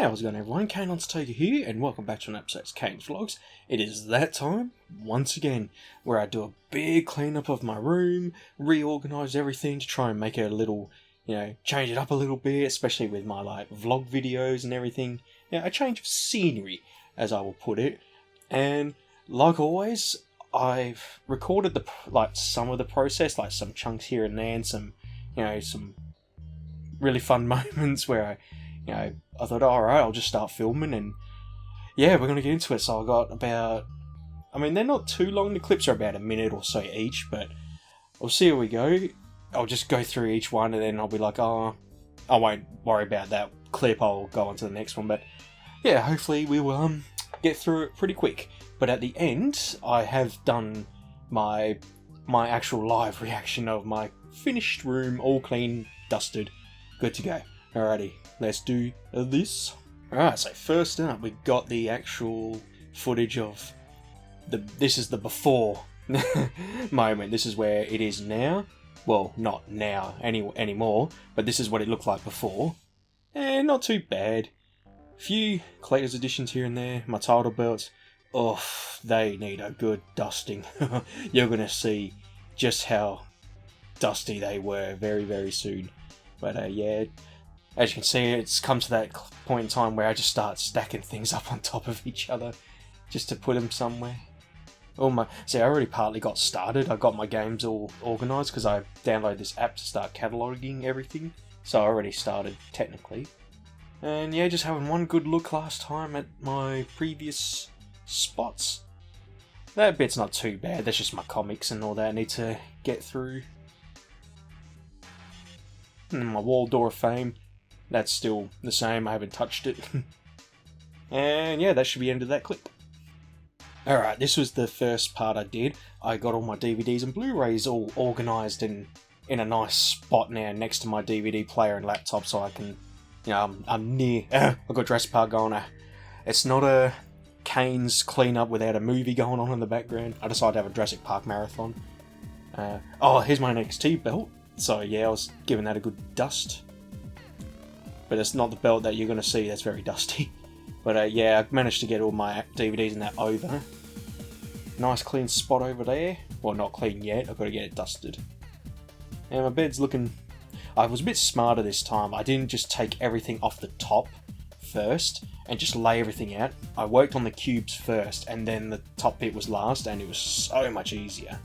How's it going, everyone? Kayne Untitled Chapter here, and welcome back to an episode of Kayne's Vlogs. It is that time, once again, where I do a big cleanup of my room, reorganise everything to try and make it a little, change it up a little bit, especially with my, vlog videos and everything. A change of scenery, as I will put it. And, like always, I've recorded some of the process, like some chunks here and there, and some really fun moments where I thought, alright, I'll just start filming, and yeah, we're going to get into it. So I got about, they're not too long, the clips are about a minute or so each, but we'll see how we go. I'll just go through each one, and then I'll be like, oh, I won't worry about that clip, I'll go on to the next one, but yeah, hopefully we will get through it pretty quick. But at the end, I have done my actual live reaction of my finished room, all clean, dusted, good to go. Alrighty, let's do this. Alright, so first up, we got the actual footage of this is the before moment. This is where it is now. Well, not now anymore, but this is what it looked like before. And not too bad. Few collector's editions here and there. My title belts, oh, they need a good dusting. You're gonna see just how dusty they were very, very soon. But yeah, as you can see, it's come to that point in time where I just start stacking things up on top of each other just to put them somewhere. See, I already partly got started. I got my games all organised because I downloaded this app to start cataloguing everything. So I already started, technically. And yeah, just having one good look last time at my previous spots. That bit's not too bad. That's just my comics and all that I need to get through. And my wall door of fame. That's still the same, I haven't touched it. And yeah, that should be the end of that clip. Alright, this was the first part I did. I got all my DVDs and Blu-rays all organised in a nice spot now next to my DVD player and laptop, so I can, I'm near. I've got Jurassic Park going on. It's not a Kayne's cleanup without a movie going on in the background. I decided to have a Jurassic Park marathon. Here's my NXT belt. So yeah, I was giving that a good dust. But it's not the belt that you're going to see, that's very dusty. But yeah, I managed to get all my DVDs and that over. Nice clean spot over there. Well, not clean yet, I've got to get it dusted. And my bed's looking... I was a bit smarter this time. I didn't just take everything off the top first and just lay everything out. I worked on the cubes first, and then the top bit was last, and it was so much easier.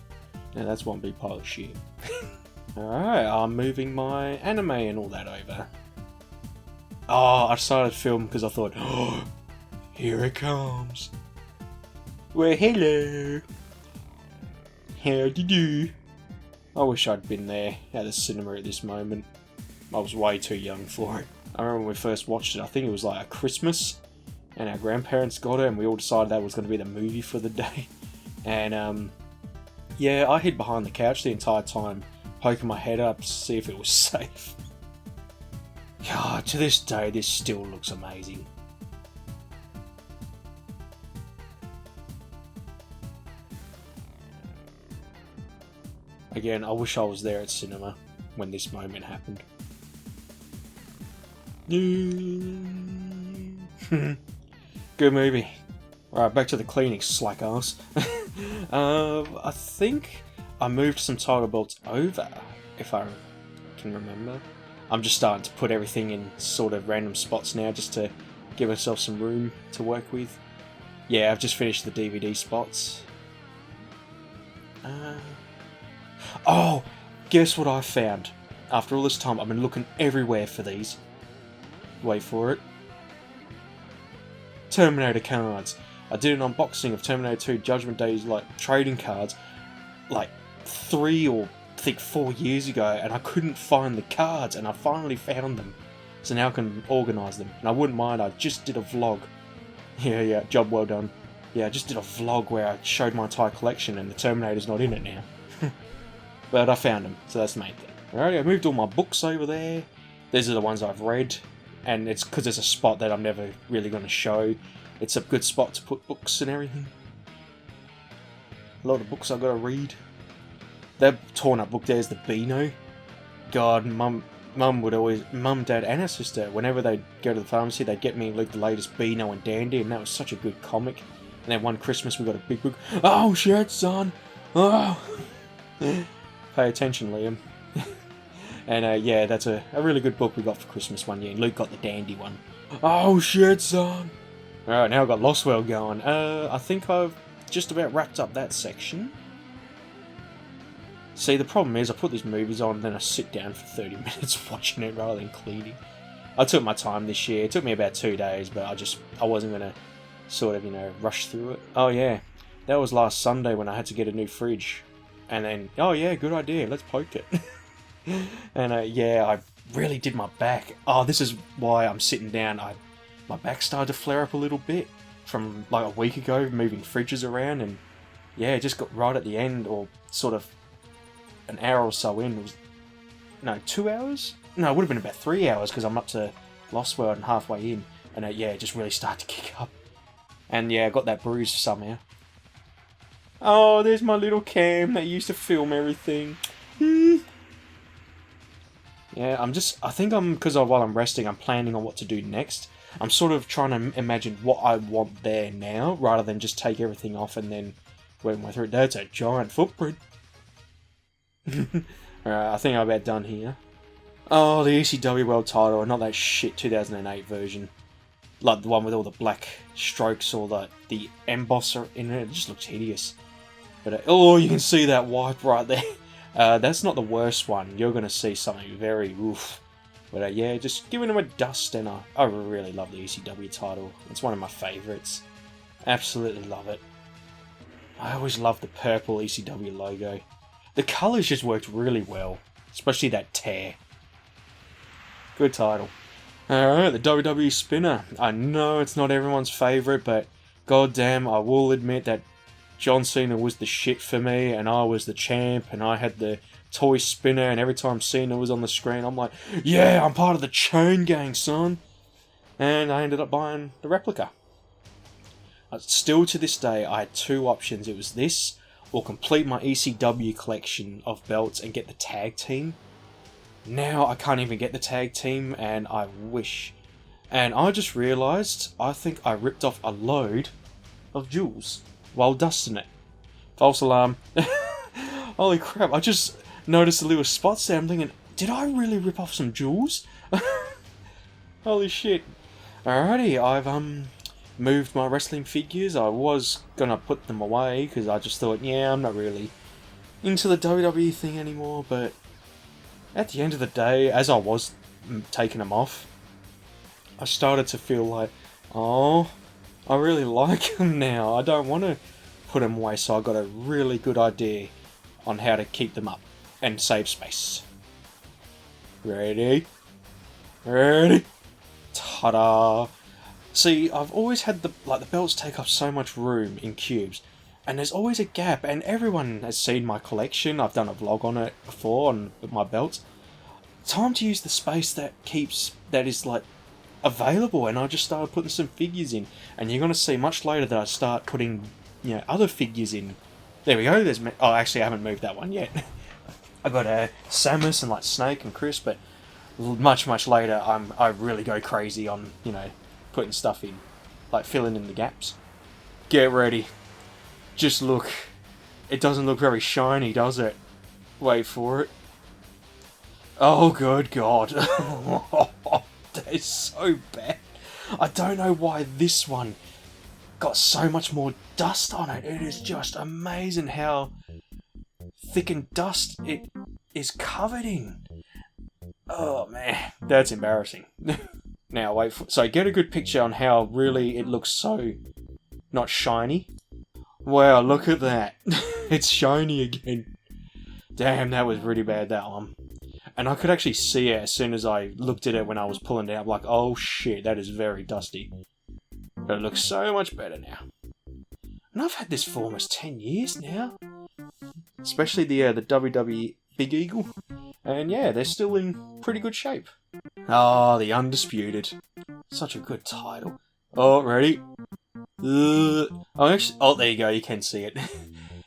Now that's one big pile of shit. Alright, I'm moving my anime and all that over. Oh, I decided to film because I thought, oh, here it comes. Well, hello. How do you do? I wish I'd been there at the cinema at this moment. I was way too young for it. I remember when we first watched it, I think it was like a Christmas, and our grandparents got it, and we all decided that was going to be the movie for the day. And yeah, I hid behind the couch the entire time, poking my head up to see if it was safe. God, to this day, this still looks amazing. Again, I wish I was there at cinema when this moment happened. Good movie. Alright, back to the cleaning, slack ass. I think I moved some title belts over, if I can remember. I'm just starting to put everything in sort of random spots now, just to give myself some room to work with. Yeah, I've just finished the DVD spots. Oh, guess what I found? After all this time, I've been looking everywhere for these. Wait for it. Terminator Cards. I did an unboxing of Terminator 2 Judgment Day's trading cards 3 or I think 4 years ago, and I couldn't find the cards, and I finally found them. So now I can organise them. And I wouldn't mind, I just did a vlog. Yeah, job well done. Yeah, I just did a vlog where I showed my entire collection, and the Terminator's not in it now. But I found them, so that's the main thing. Alright, I moved all my books over there. These are the ones I've read, and it's because it's a spot that I'm never really going to show. It's a good spot to put books and everything. A lot of books I've got to read. That torn up book there is the Beano. God, Mum Mum, Dad, and her sister, whenever they'd go to the pharmacy, they'd get me like the latest Beano and Dandy, and that was such a good comic. And then one Christmas we got a big book. Oh shit, son! Oh! Pay attention, Liam. And yeah, that's a really good book we got for Christmas one year. Luke got the Dandy one. Oh shit, son! Alright, now I've got Lost World going. I think I've just about wrapped up that section. See, the problem is I put these movies on, then I sit down for 30 minutes watching it rather than cleaning. I took my time this year. It took me about 2 days, but I wasn't going to sort of, rush through it. Oh yeah, that was last Sunday when I had to get a new fridge. And then, oh yeah, good idea, let's poke it. And yeah, I really did my back. Oh, this is why I'm sitting down. My back started to flare up a little bit from like a week ago, moving fridges around, and yeah, it just got right at the end, or sort of an hour or so in. It was, no, 2 hours? No, it would have been about 3 hours because I'm up to Lost World and halfway in, and yeah, it just really started to kick up. And yeah, I got that bruise somehow. Oh, there's my little cam that used to film everything. Yeah, I think because while I'm resting, I'm planning on what to do next. I'm sort of trying to imagine what I want there now, rather than just take everything off and then work my through it. That's a giant footprint. Alright, I think I'm about done here. Oh, the ECW World title, not that shit 2008 version. Like the one with all the black strokes or the embosser in it. It just looks hideous. But oh, you can see that wipe right there. That's not the worst one. You're going to see something very oof. But yeah, just giving them a dust, and I really love the ECW title. It's one of my favourites. Absolutely love it. I always love the purple ECW logo. The colours just worked really well, especially that tear. Good title. Alright, the WWE Spinner. I know it's not everyone's favourite, but goddamn, I will admit that John Cena was the shit for me, and I was the champ, and I had the toy spinner, and every time Cena was on the screen, I'm like, yeah, I'm part of the chain gang, son. And I ended up buying the replica. Still to this day, I had two options. It was this, or complete my ECW collection of belts and get the tag team. Now I can't even get the tag team, and I wish. And I just realised, I think I ripped off a load of jewels while dusting it. False alarm. Holy crap, I just noticed the little spots there. I'm thinking, did I really rip off some jewels? Holy shit. Alrighty, I've moved my wrestling figures. I was gonna put them away because I just thought, yeah, I'm not really into the WWE thing anymore, but at the end of the day, as I was taking them off, I started to feel like, oh, I really like them now. I don't want to put them away, so I got a really good idea on how to keep them up and save space. Ready? Ready? Ta-da! See, I've always had the belts take up so much room in cubes, and there's always a gap, and everyone has seen my collection. I've done a vlog on it before on my belts. Time to use the space that is like available, and I just started putting some figures in, and you're gonna see much later that I start putting, other figures in. There we go. Oh, actually, I haven't moved that one yet. I've got Samus and like Snake and Chris, but much later, I really go crazy on putting stuff in, like filling in the gaps. Get ready. Just look. It doesn't look very shiny, does it? Wait for it. Oh, good God. That is so bad. I don't know why this one got so much more dust on it. It is just amazing how thick and dust it is covered in. Oh man, that's embarrassing. Now wait so get a good picture on how really it looks so not shiny. Wow, look at that. It's shiny again. Damn, that was really bad, that one. And I could actually see it as soon as I looked at it when I was pulling it out. I'm like, oh shit, that is very dusty. But it looks so much better now. And I've had this for almost 10 years now. Especially the WWE Big Eagle. And yeah, they're still in pretty good shape. Ah, the Undisputed. Such a good title. Oh, ready? Oh, there you go, you can see it.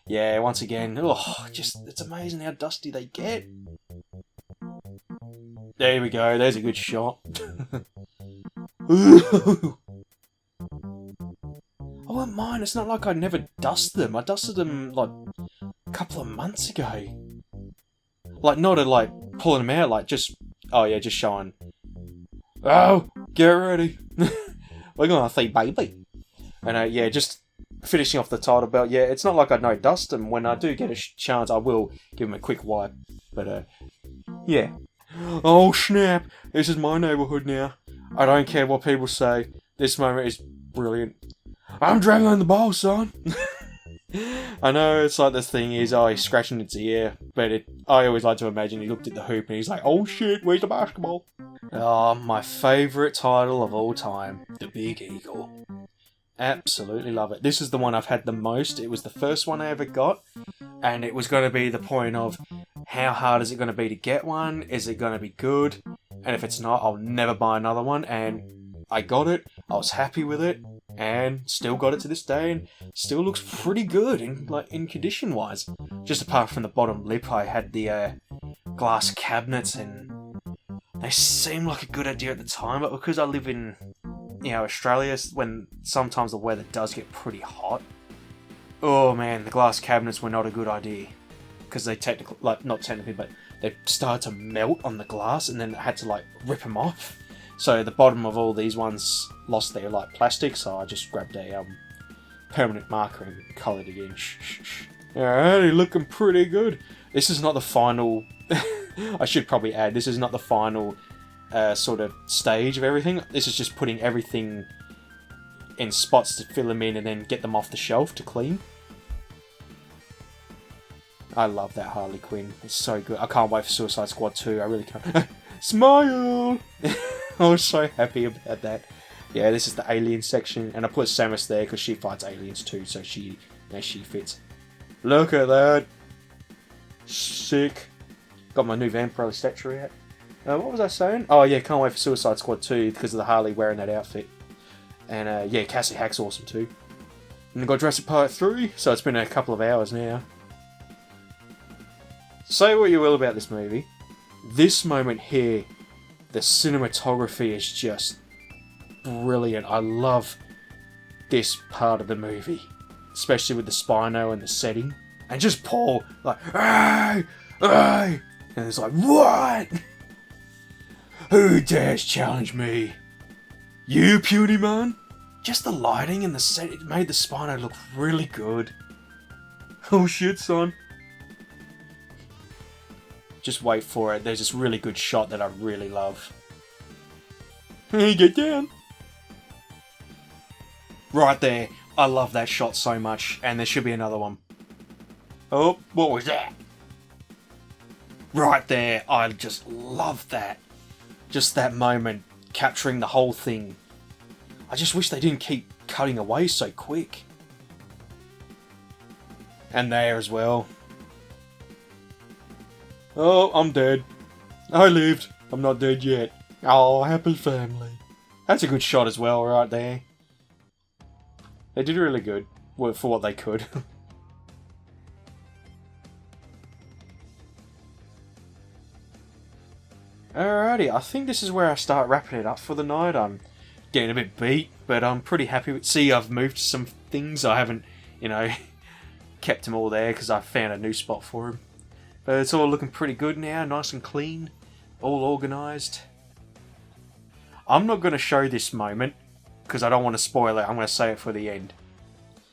Yeah, once again, it's amazing how dusty they get. There we go, there's a good shot. I wouldn't mind, it's not like I never dusted them. I dusted them like a couple of months ago. Like, not at like pulling them out, like just, oh yeah, just showing. Oh, get ready. We're gonna see baby. And yeah, just finishing off the title belt. Yeah, it's not like I no dust them. When I do get a chance, I will give them a quick wipe. But yeah. Oh snap! This is my neighbourhood now. I don't care what people say. This moment is brilliant. I'm dragging the ball, son. I know it's like this thing is, oh, he's scratching its ear, but I always like to imagine he looked at the hoop and he's like, oh shit, where's the basketball? Oh, my favourite title of all time, the Big Eagle. Absolutely love it. This is the one I've had the most. It was the first one I ever got, and it was going to be the point of how hard is it going to be to get one? Is it going to be good? And if it's not, I'll never buy another one. And I got it. I was happy with it, and still got it to this day, and still looks pretty good in condition wise. Just apart from the bottom lip, I had the glass cabinets, and they seemed like a good idea at the time. But because I live in Australia, when sometimes the weather does get pretty hot, oh man, the glass cabinets were not a good idea. Because they not technically, but they started to melt on the glass, and then I had to rip them off. So the bottom of all these ones lost their plastic, so I just grabbed a permanent marker and coloured it in. Alrighty, looking pretty good. This is not the final. I should probably add, this is not the final sort of stage of everything. This is just putting everything in spots to fill them in and then get them off the shelf to clean. I love that Harley Quinn. It's so good. I can't wait for Suicide Squad 2. I really can't. Smile! I was so happy about that. Yeah, this is the alien section, and I put Samus there because she fights aliens too, so she fits. Look at that! Sick. Got my new Vampire statue out. What was I saying? Oh yeah, can't wait for Suicide Squad 2 because of the Harley wearing that outfit. And yeah, Cassie Hack's awesome too. And I got Jurassic Park 3, so it's been a couple of hours now. Say what you will about this movie. This moment here, the cinematography is just brilliant. I love this part of the movie. Especially with the Spino and the setting. And just Paul, hey! Hey! And it's like, what? Who dares challenge me? You, puny man? Just the lighting and the set, it made the Spino look really good. Oh shit, son. Just wait for it. There's this really good shot that I really love. Hey, get down. Right there. I love that shot so much. And there should be another one. Oh, what was that? Right there. I just love that. Just that moment. Capturing the whole thing. I just wish they didn't keep cutting away so quick. And there as well. Oh, I'm dead. I lived. I'm not dead yet. Oh, happy family. That's a good shot as well, right there. They did really good for what they could. Alrighty, I think this is where I start wrapping it up for the night. I'm getting a bit beat, but I'm pretty happy with... See, I've moved some things. I haven't, kept them all there because I found a new spot for them. But it's all looking pretty good now, nice and clean, all organised. I'm not going to show this moment, because I don't want to spoil it, I'm going to save it for the end.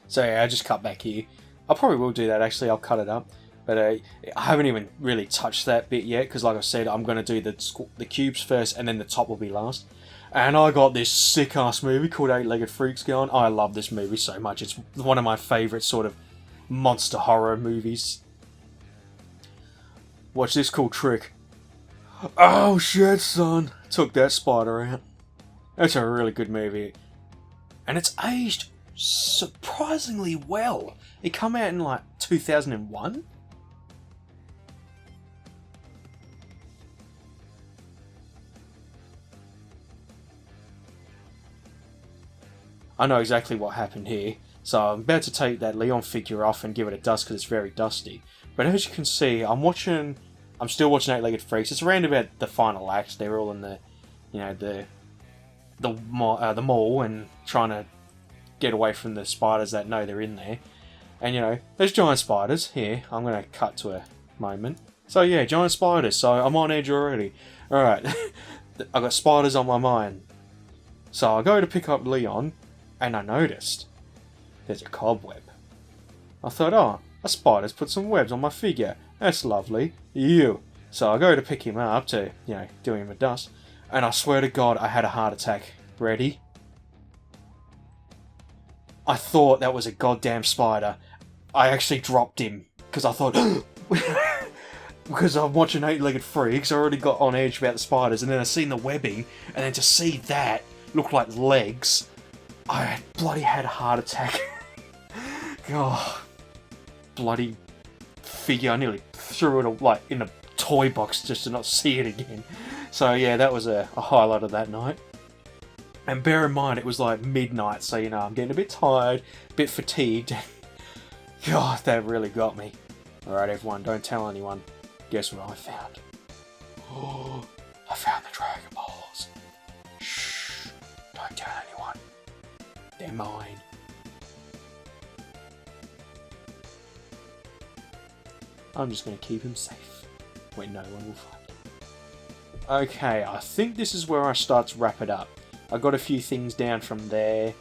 So yeah, I'll just cut back here. I probably will do that actually, I'll cut it up. But I haven't even really touched that bit yet, because like I said, I'm going to do the cubes first, and then the top will be last. And I got this sick-ass movie called Eight-Legged Freaks going. I love this movie so much, it's one of my favourite sort of monster horror movies. Watch this cool trick. Oh shit, son. Took that spider out. That's a really good movie. And it's aged surprisingly well. It came out in 2001? I know exactly what happened here. So I'm about to take that Leon figure off and give it a dust because it's very dusty. But as you can see, I'm watching I'm still watching Eight-Legged Freaks. It's around about the final act. They're all in the, the mall and trying to get away from the spiders that know they're in there. And, there's giant spiders. Here, I'm going to cut to a moment. So, yeah, giant spiders. So, I'm on edge already. Alright. I've got spiders on my mind. So, I go to pick up Leon, and I noticed there's a cobweb. I thought, oh, a spider's put some webs on my figure. That's lovely. Ew. So, I go to pick him up to, do him a dust. And I swear to God, I had a heart attack. Ready? I thought that was a goddamn spider. I actually dropped him because I thought, because I'm watching Eight-Legged Freaks, I already got on edge about the spiders, and then I seen the webbing, and then to see that look like legs, I bloody had a heart attack. Oh, bloody figure! I nearly threw it in a toy box just to not see it again. So yeah, that was a highlight of that night. And bear in mind, it was like midnight, so I'm getting a bit tired, a bit fatigued. God, that really got me. Alright everyone, don't tell anyone. Guess what I found? Oh, I found the Dragon Balls. Shh, don't tell anyone. They're mine. I'm just going to keep him safe, where no one will find him. Okay, I think this is where I start to wrap it up. I got a few things down from there.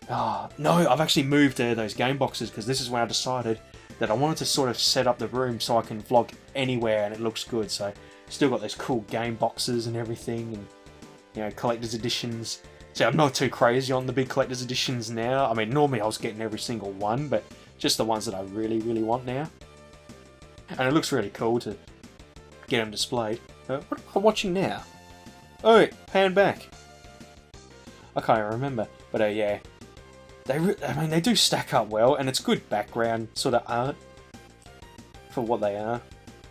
No, I've actually moved those game boxes because this is when I decided that I wanted to sort of set up the room so I can vlog anywhere and it looks good. So, still got those cool game boxes and everything, and collector's editions. So I'm not too crazy on the big collector's editions now. I mean, normally I was getting every single one, but just the ones that I really, really want now. And it looks really cool to get them displayed. What am I watching now? Oh, pan back. I can't remember, but yeah. They do stack up well, and it's good background sort of art for what they are.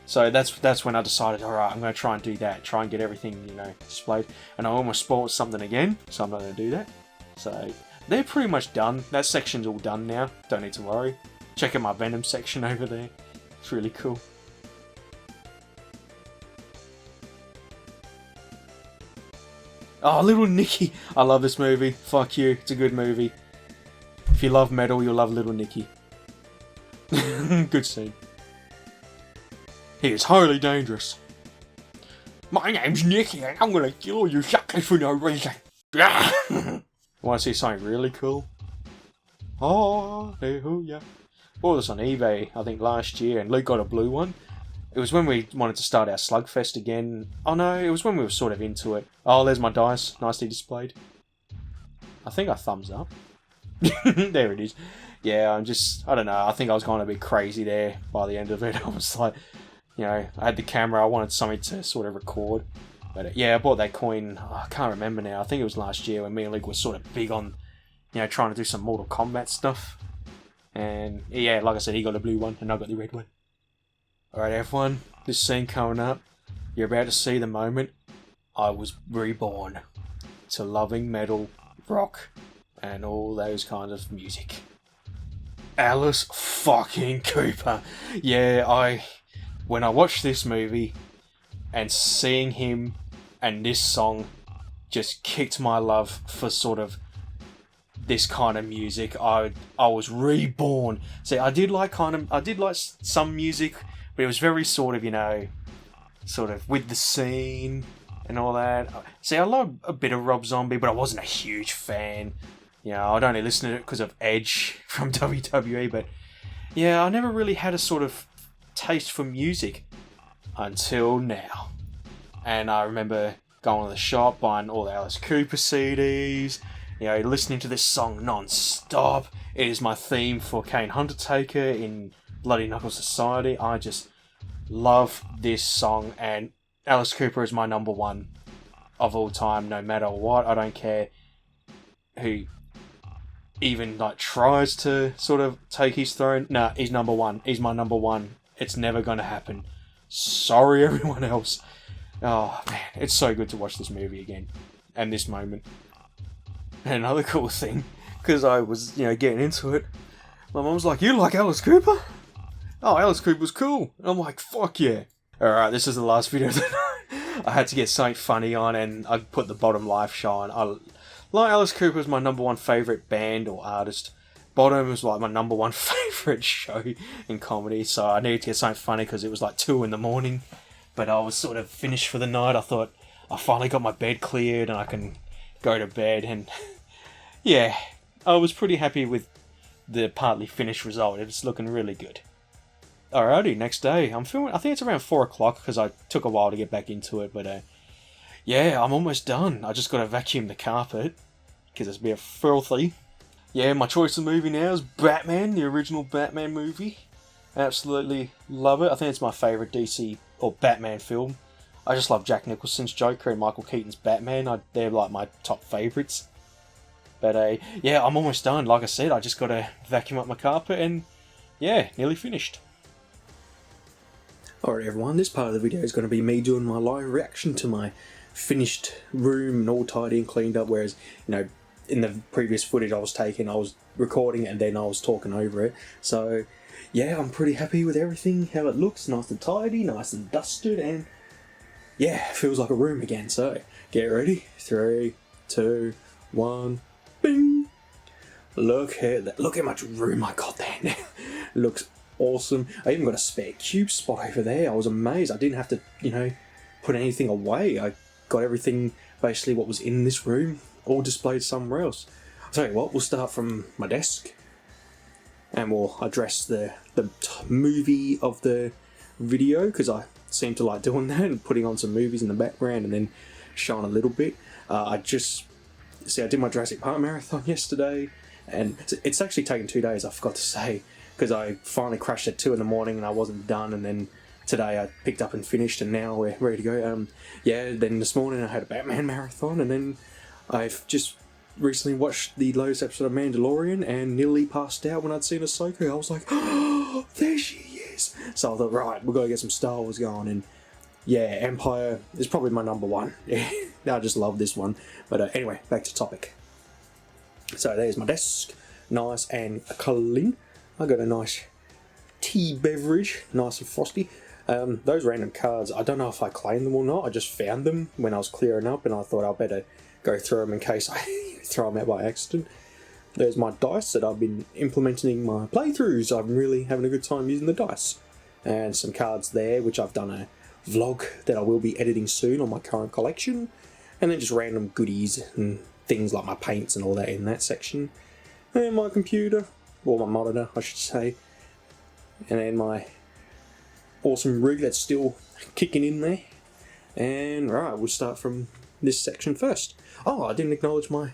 So that's when I decided, alright, I'm going to try and do that. Try and get everything, displayed. And I almost spoiled something again, so I'm not going to do that. So, they're pretty much done. That section's all done now. Don't need to worry. Check out my Venom section over there. It's really cool. Oh, Little Nicky! I love this movie. Fuck you. It's a good movie. If you love metal, you'll love Little Nicky. Good scene. He is highly dangerous. My name's Nicky, and I'm gonna kill all you suckers for no reason. Want to see something really cool? Hallelujah. Bought this on eBay, I think last year, and Luke got a blue one. It was when we wanted to start our Slugfest again. Oh no, it was when we were sort of into it. Oh, there's my dice, nicely displayed. I think I thumbs up. There it is. Yeah, I don't know, I think I was going a bit crazy there by the end of it. I was like, I had the camera, I wanted something to sort of record. But yeah, I bought that coin, I can't remember now, I think it was last year when me and Luke were sort of big on, trying to do some Mortal Kombat stuff. And yeah, like I said, he got a blue one and I got the red one. Alright everyone, this scene coming up, you're about to see the moment I was reborn to loving metal, rock, and all those kinds of music. Alice fucking Cooper. Yeah, when I watched this movie and seeing him and this song just kicked my love for sort of this kind of music. I was reborn. See, I did like some music, but it was very sort of, sort of with the scene and all that. See, I love a bit of Rob Zombie, but I wasn't a huge fan. I'd only listen to it because of Edge from WWE, but yeah, I never really had a sort of taste for music until now. And I remember going to the shop, buying all the Alice Cooper CDs, listening to this song non-stop. It is my theme for Kayne Undertaker in Bloody Knuckle Society. I just love this song, and Alice Cooper is my number one of all time, no matter what. I don't care who even tries to sort of take his throne. Nah, he's number one. He's my number one. It's never gonna happen. Sorry everyone else. Oh man, it's so good to watch this movie again. And this moment. And another cool thing, because I was, getting into it, my mum was like, "You like Alice Cooper?" Oh, Alice Cooper's cool. And I'm like, fuck yeah. Alright, this is the last video that I had to get something funny on, and I put the Bottom live show on. Like Alice Cooper is my #1 favourite band or artist. Bottom was like my #1 favourite show in comedy, so I needed to get something funny because it was like 2 in the morning. But I was sort of finished for the night. I thought I finally got my bed cleared and I can go to bed, and yeah, I was pretty happy with the partly finished result. It's looking really good. Alrighty, next day. I'm filming, I think it's around 4 o'clock because I took a while to get back into it, but yeah, I'm almost done. I just got to vacuum the carpet because it's a bit filthy. Yeah, my choice of movie now is Batman, the original Batman movie. Absolutely love it. I think it's my favourite DC or Batman film. I just love Jack Nicholson's Joker and Michael Keaton's Batman. They're like my top favourites. But yeah, I'm almost done. Like I said, I just got to vacuum up my carpet and yeah, nearly finished. Alright everyone, this part of the video is going to be me doing my live reaction to my finished room and all tidy and cleaned up, whereas, you know, in the previous footage I was taking, I was recording it and then I was talking over it. So yeah, I'm pretty happy with everything, how it looks, nice and tidy, nice and dusted, and yeah, feels like a room again. So get ready, 3, 2, 1, bing! Look at that, look how much room I got there now. Looks awesome. I even got a spare cube spot over there. I was amazed. I didn't have to, you know, put anything away. I got everything, basically what was in this room, all displayed somewhere else. I'll tell you what, we'll start from my desk and we'll address the movie of the video, because I seem to like doing that and putting on some movies in the background and then showing a little bit. I did my Jurassic Park marathon yesterday, and it's actually taken 2 days, I forgot to say, because I finally crashed at 2 in the morning and I wasn't done, and then today I picked up and finished and now we're ready to go. Yeah, then this morning I had a Batman marathon, and then I've just recently watched the latest episode of Mandalorian and nearly passed out when I'd seen Ahsoka. I was like, oh, there she is. So I thought, right, we've got to get some Star Wars going, and yeah, Empire is probably my #1. I just love this one. But anyway, back to topic. So there's my desk, nice and clean. I got a nice tea beverage, nice and frosty. Those random cards, I don't know if I claimed them or not. I just found them when I was clearing up, and I thought I'd better go through them in case I throw them out by accident. There's my dice that I've been implementing in my playthroughs. I'm really having a good time using the dice. And some cards there, which I've done a vlog that I will be editing soon on my current collection. And then just random goodies and things like my paints and all that in that section. And my computer, or my monitor I should say. And then my awesome rig that's still kicking in there. And right, we'll start from this section first. Oh, I didn't acknowledge my...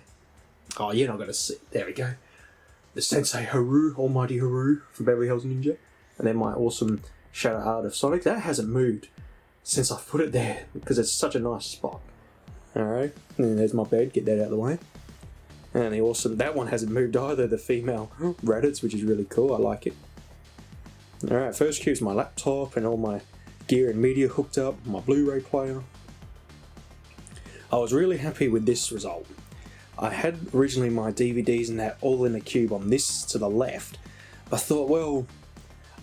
Oh, you're not going to see... There we go. The Sensei Haru, Almighty Haru from Beverly Hills Ninja. And then my awesome Shadow Art of Sonic. That hasn't moved since I put it there, because it's such a nice spot. Alright, and then there's my bed, get that out of the way. And the awesome... That one hasn't moved either, the female Reddits, which is really cool, I like it. Alright, first cue's my laptop and all my gear and media hooked up, my Blu-ray player. I was really happy with this result. I had originally my DVDs and that all in a cube on this to the left. I thought, well,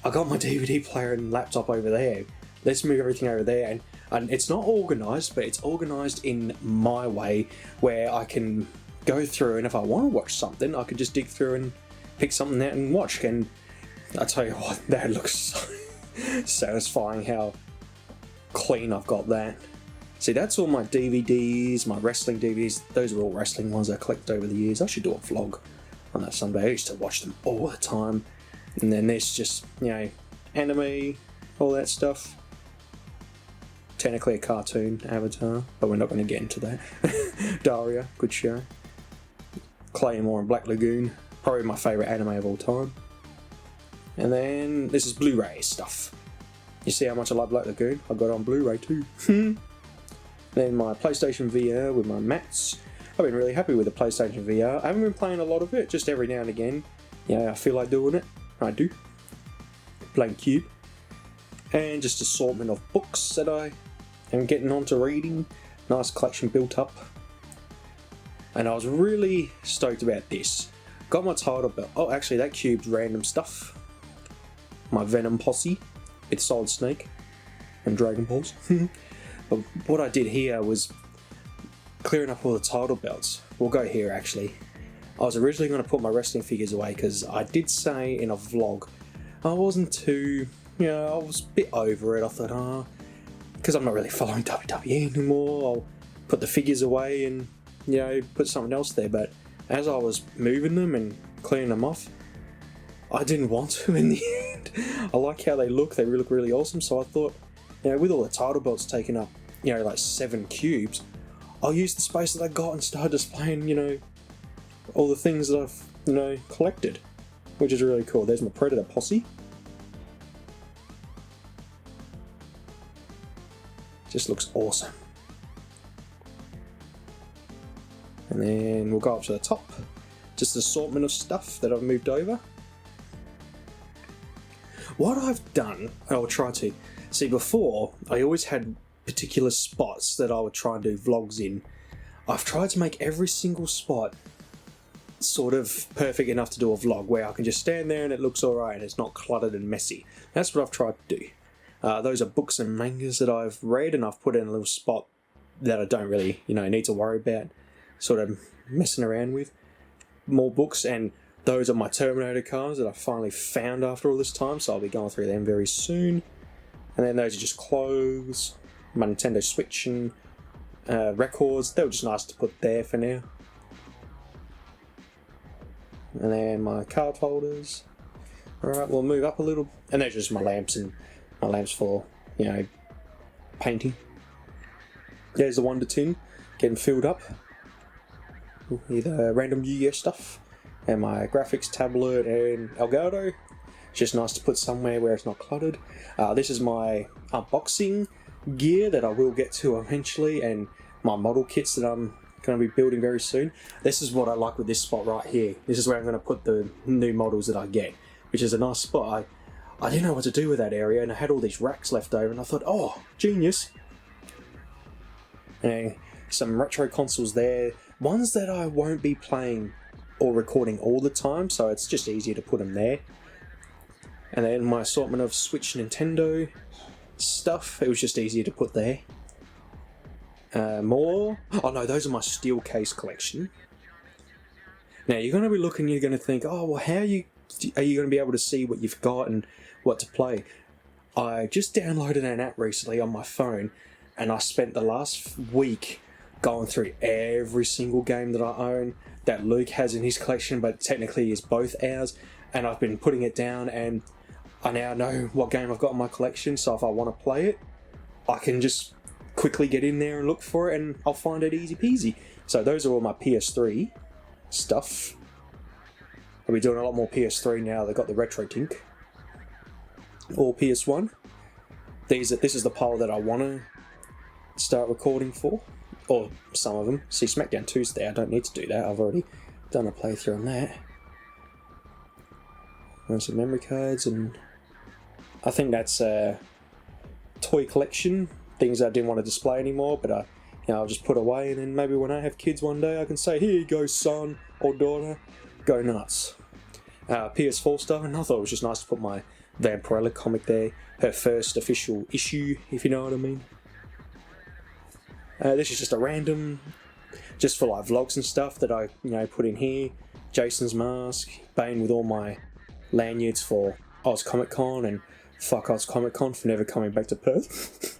I got my DVD player and laptop over there. Let's move everything over there. And it's not organised, but it's organised in my way, where I can go through, and if I want to watch something, I could just dig through and pick something out and watch. And I tell you what, that looks so satisfying how clean I've got that. See, that's all my DVDs, my wrestling DVDs. Those are all wrestling ones I collected over the years. I should do a vlog on that someday. I used to watch them all the time. And then there's just, you know, anime, all that stuff. Technically a cartoon, Avatar, but we're not going to get into that. Daria, good show. Claymore and Black Lagoon, probably my favourite anime of all time. And then this is Blu-ray stuff. You see how much I like Black Lagoon? I got it on Blu-ray too. Then my PlayStation VR with my mats. I've been really happy with the PlayStation VR. I haven't been playing a lot of it, just every now and again. Yeah, I feel like doing it. I do. Blank cube. And just assortment of books that I am getting onto reading. Nice collection built up. And I was really stoked about this. Got my title belt. Oh, actually that cube's random stuff. My Venom posse with Solid Snake. and Dragon Balls. But what I did here was clearing up all the title belts. We'll go here actually. I was originally going to put my wrestling figures away because I did say in a vlog I wasn't too, I was a bit over it. I thought, because I'm not really following WWE anymore, I'll put the figures away and, put something else there. But as I was moving them and cleaning them off, I didn't want to in the end. I like how they look really awesome. So I thought, with all the title belts taken up, like 7 cubes, I'll use the space that I got and start displaying, all the things that I've, collected, which is really cool. There's my Predator posse. Just looks awesome. And then we'll go up to the top. Just an assortment of stuff that I've moved over. What I've done, I'll try to see, before I always had particular spots that I would try and do vlogs in. I've tried to make every single spot sort of perfect enough to do a vlog where I can just stand there and it looks alright and it's not cluttered and messy. That's what I've tried to do. Those are books and mangas that I've read, and I've put in a little spot that I don't really, need to worry about sort of messing around with. More books, and those are my Terminator cards that I finally found after all this time, so I'll be going through them very soon. And then those are just clothes, my Nintendo Switch and records. They were just nice to put there for now. And then my card holders. Alright, we'll move up a little. And those are just my lamps and my lamps for, painting. There's the Wonder Tin getting filled up with random Yu-Gi-Oh stuff. And my graphics tablet and Elgato. It's just nice to put somewhere where it's not cluttered. This is my unboxing gear that I will get to eventually, and my model kits that I'm going to be building very soon. This is what I like with this spot right here. This is where I'm going to put the new models that I get, which is a nice spot. I didn't know what to do with that area, and I had all these racks left over, and I thought, oh, genius. And some retro consoles there. Ones that I won't be playing or recording all the time, so it's just easier to put them there. And then my assortment of Switch Nintendo stuff, it was just easier to put there. More. Oh no, those are my steel case collection. Now you're going to be looking, you're going to think, oh well, how are you going to be able to see what you've got and what to play? I just downloaded an app recently on my phone, and I spent the last week going through every single game that I own that Luke has in his collection, but technically is both ours, and I've been putting it down, and I now know what game I've got in my collection, so if I want to play it, I can just quickly get in there and look for it, and I'll find it easy peasy. So those are all my PS3 stuff. I'll be doing a lot more PS3 now. They've got the retro tink. Or PS1. This is the pile that I want to start recording for. Or some of them. See, SmackDown 2's there. I don't need to do that. I've already done a playthrough on that. And some memory cards, and I think that's a toy collection. Things I didn't want to display anymore, but I'll just put away, and then maybe when I have kids one day, I can say, here you go, son or daughter, go nuts. PS4 stuff, and I thought it was just nice to put my Vampirella comic there, her first official issue, if you know what I mean. This is just a random, just for like vlogs and stuff that I put in here. Jason's mask, Bane with all my lanyards for Oz Comic Con, and fuck Oz Comic Con for never coming back to Perth.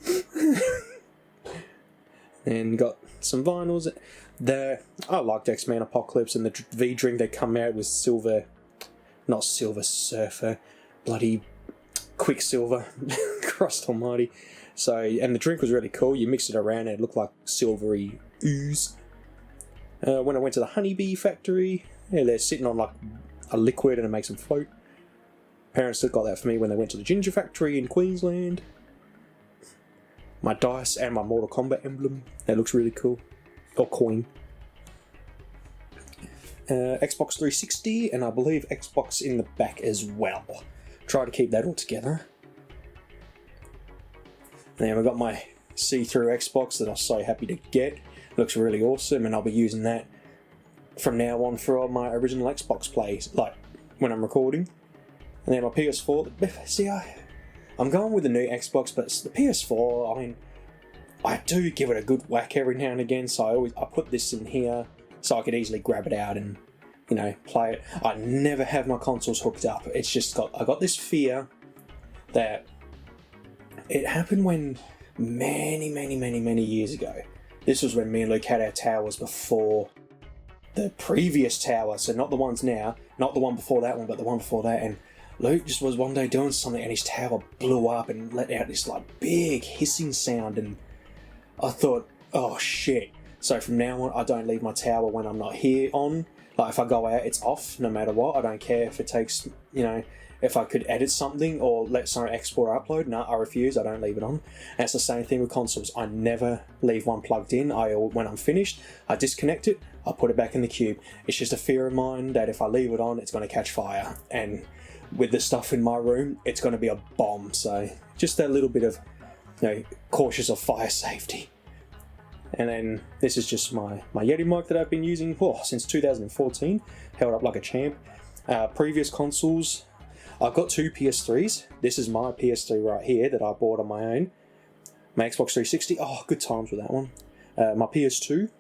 And got some vinyls. I liked X-Men Apocalypse, and the V-drink they come out with not Silver Surfer, bloody Quicksilver, Christ almighty. So, and the drink was really cool. You mix it around and it looked like silvery ooze. When I went to the Honeybee factory, they're sitting on like a liquid and it makes them float. Parents got that for me when they went to the Ginger factory in Queensland. My dice and my Mortal Kombat emblem. That looks really cool. Or coin. Xbox 360, and I believe Xbox in the back as well. Try to keep that all together. And then we've got my see-through Xbox that I'm so happy to get. Looks really awesome, and I'll be using that from now on for all my original Xbox plays, like when I'm recording. And then my PS4. See, I'm going with the new Xbox, but it's the PS4. I mean, I do give it a good whack every now and again, so I put this in here so I could easily grab it out and, you know, play it. I never have my consoles hooked up. It's just I got this fear that it happened when many years ago. This was when me and Luke had our towers before the previous tower, so not the ones now, not the one before that one, but the one before that. And Luke just was one day doing something and his tower blew up and let out this like big hissing sound, and I thought, oh shit. So from now on, I don't leave my tower when I'm not here on. Like if I go out, it's off no matter what. I don't care if it takes, you know, if I could edit something or let someone export or upload. No, I refuse. I don't leave it on. And it's the same thing with consoles. I never leave one plugged in. When I'm finished, I disconnect it. I put it back in the cube. It's just a fear of mine that if I leave it on, it's going to catch fire. And with the stuff in my room, it's going to be a bomb. So just that little bit of, you know, cautious of fire safety. And then this is just my Yeti mic that I've been using since 2014. Held up like a champ. Previous consoles, I've got two PS3s. This is my PS3 right here that I bought on my own. My Xbox 360, oh, good times with that one. My PS2,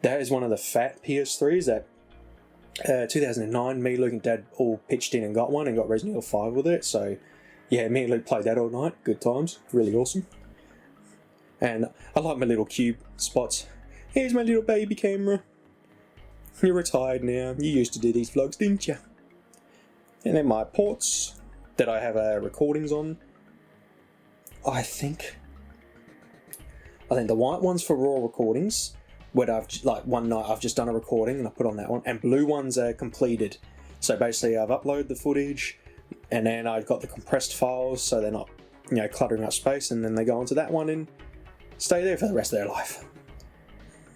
that is one of the fat PS3s that 2009, me, Luke and Dad all pitched in and got one and got Resident Evil 5 with it. So yeah, me and Luke played that all night. Good times, really awesome. And I like my little cube spots. Here's my little baby camera. You're retired now. You used to do these vlogs, didn't you? And then my ports that I have recordings on. I think the white ones for raw recordings, where I've like one night I've just done a recording and I put on that one, and blue ones are completed. So basically I've uploaded the footage and then I've got the compressed files so they're not, you know, cluttering up space, and then they go onto that one and stay there for the rest of their life.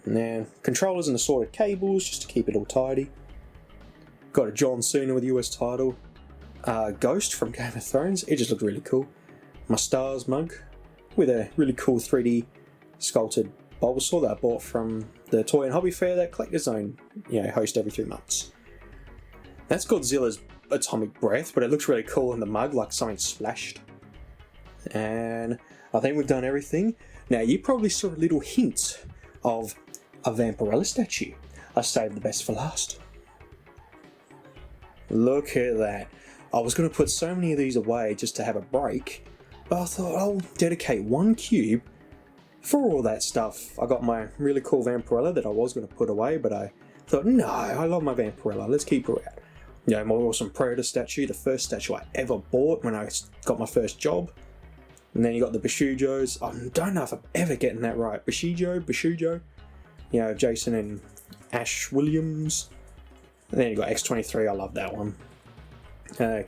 Now, controllers and assorted cables just to keep it all tidy. Got a Jon Cena with US title. Ghost from Game of Thrones. It just looked really cool. My Stars mug with a really cool 3D sculpted Bulbasaur that I bought from the Toy and Hobby Fair that Collector's Zone, you know, host every 3 months. That's Godzilla's atomic breath, but it looks really cool in the mug, like something splashed. And I think we've done everything. Now, you probably saw a little hint of a Vampirella statue. I saved the best for last. Look at that. I was going to put so many of these away just to have a break, but I thought I'll dedicate one cube for all that stuff. I got my really cool Vampirella that I was going to put away, but I thought, no, I love my Vampirella. Let's keep her out. You know, my awesome Predator statue, the first statue I ever bought when I got my first job. And then you got the Bishujos. I don't know if I'm ever getting that right. Bishujo. You know, Jason and Ash Williams. And then you got X-23. I love that one.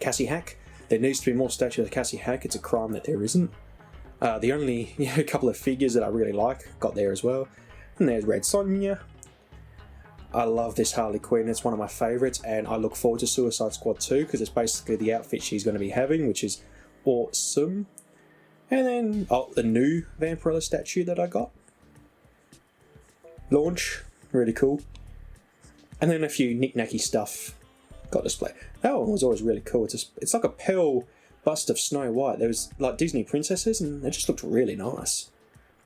Cassie Hack. There needs to be more statues of Cassie Hack. It's a crime that there isn't. The only couple of figures that I really like got there as well. And there's Red Sonja. I love this Harley Quinn. It's one of my favourites, and I look forward to Suicide Squad 2 because it's basically the outfit she's going to be having, which is awesome. And then, the new Vampirella statue that I got. Launch, really cool. And then a few knick-knacky stuff got displayed. That one was always really cool. It's like a pearl bust of Snow White. There was like Disney princesses, and it just looked really nice.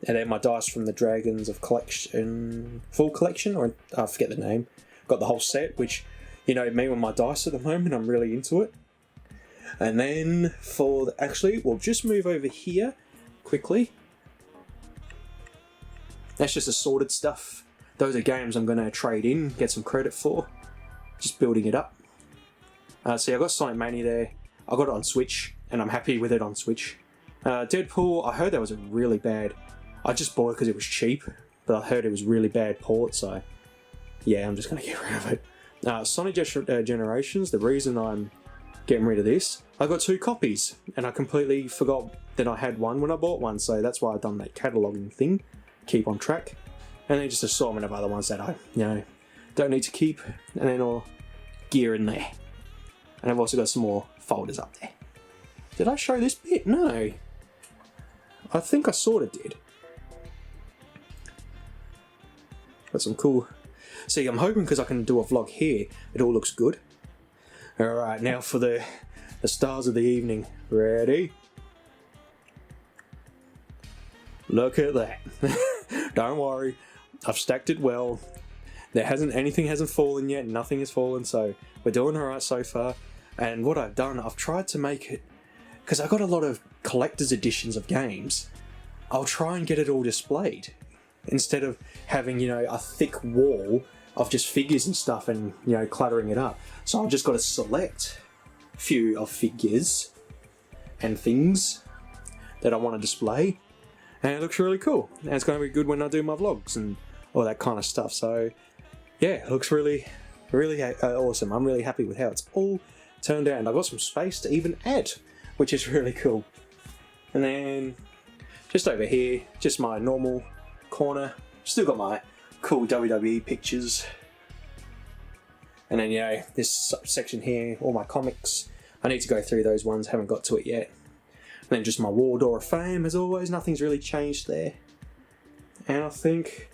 And then my dice from the Dragons of Collection, full collection, or I forget the name. Got the whole set, which, you know, me with my dice at the moment, I'm really into it. And then actually, we'll just move over here quickly. That's just assorted stuff. Those are games I'm going to trade in, get some credit for. Just building it up. See, I got Sonic Mania there. I got it on Switch, and I'm happy with it on Switch. Deadpool, I heard that was a really bad. I just bought it because it was cheap, but I heard it was really bad port, so yeah, I'm just going to get rid of it. Sonic Generations, the reason I'm getting rid of this, I got 2 copies, and I completely forgot that I had one when I bought one, so that's why I've done that cataloguing thing, keep on track. And then just an assortment of other ones that I, don't need to keep, and then all gear in there. And I've also got some more folders up there. Did I show this bit? No. I think I sort of did. Got some cool... See, I'm hoping because I can do a vlog here, it all looks good. Alright, now for the stars of the evening. Ready? Look at that. Don't worry, I've stacked it well. Anything hasn't fallen yet, nothing has fallen, so we're doing alright so far. And what I've done, I've tried to make it, because I got a lot of collector's editions of games, I'll try and get it all displayed. Instead of having, a thick wall of just figures and stuff and, cluttering it up. So I've just got to select a few of figures and things that I want to display. And it looks really cool. And it's going to be good when I do my vlogs and all that kind of stuff. So yeah, it looks really, really awesome. I'm really happy with how it's all turned out. And I've got some space to even add, which is really cool. And then just over here, just my normal corner. Still got my cool WWE pictures. And then, this section here, all my comics. I need to go through those ones, haven't got to it yet. And then just my Wall of Fame, as always, nothing's really changed there. And I think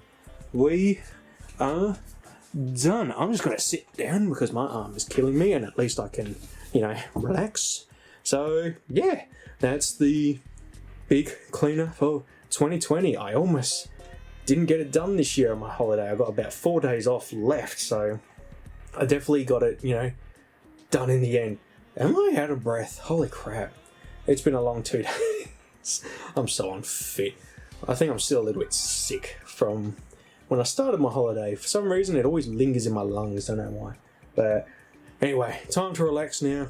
we are done. I'm just going to sit down because my arm is killing me and at least I can, relax. So, yeah, that's the big cleaner for 2020. I almost didn't get it done this year on my holiday. I got about 4 days off left, so I definitely got it, done in the end. Am I out of breath? Holy crap. It's been a long 2 days. I'm so unfit. I think I'm still a little bit sick from when I started my holiday. For some reason, it always lingers in my lungs. Don't know why. But anyway, time to relax now.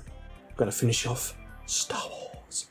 I'm going to finish off Star Wars.